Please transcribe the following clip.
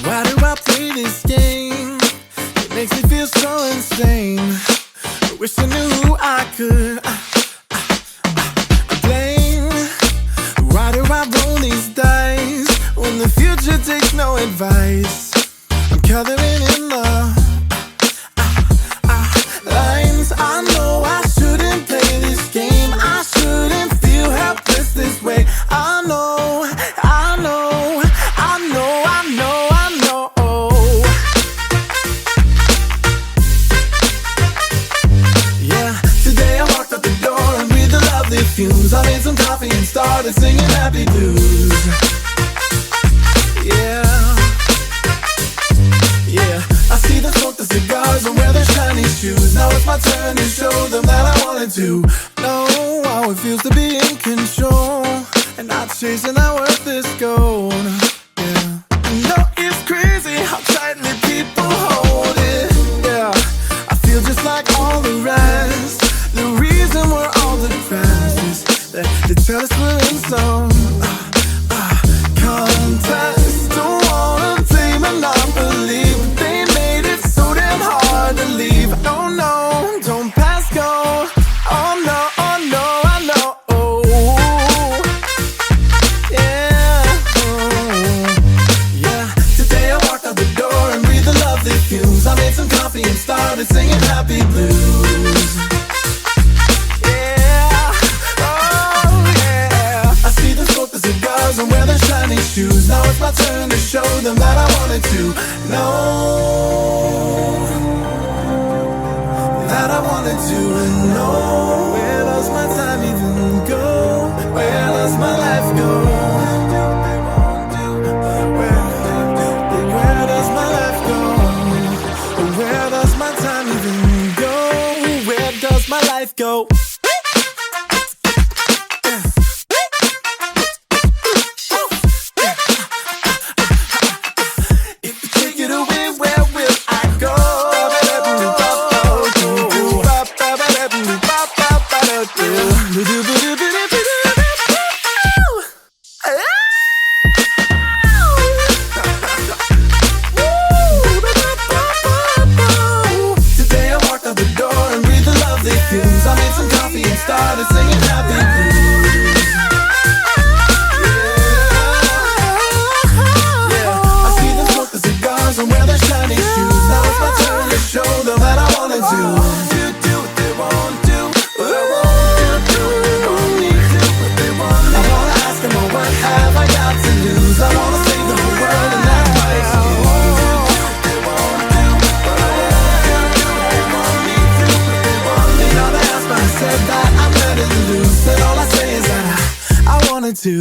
Why do I play this game? It makes me feel so insane. I wish I knew who I could blame. Why do I roll these dice when the future takes no advice? I'm coloring in the lines. I know I shouldn't play this game. I shouldn't feel helpless this way. I know, I know, I know, I know, I know. Yeah, today I walked out the door and breathed the lovely fumes. I made some coffee and started singing happy blues. Yeah, yeah, I see them smoke the cigars and wear their shiny shoes. Now it's my turn to show them that I wanted to know how it feels to be in control and not chasing that worthless gold. Yeah, you know it's crazy how tightly people hold it. Yeah, I feel just like all the rest. The reason we're all depressed is that they tell us we're in some contest. Don't wanna play Monopoly, but they made it so damn hard to leave. No, no, don't pass go. Oh no, I know. Yeah, today I walked out the door and breathed the lovely fumes. I made some coffee and started singing happy blues. And wear their shiny shoes. Now it's my turn to show them that I wanted to know, that I wanted to know. Where does my time even go? Where does my life go? Where does my life go? Where does my time even go? Where does my life go? Today I walked out the door and breathed the lovely fumes. I made some coffee and started singing happy blues. Yeah, I see them smoke the cigars and wear their shiny shoes. Now it's my turn to show them that I wanted to do what they want to, what I want to do. They don't need to, but they want to. I wanna ask them, oh, what have I got to lose? I wanna save the whole world and that's my excuse. They want to, but I want to. They want me to, but they want me. Now they ask, but I said that I'm letting loose. And all I say is that I wanted to.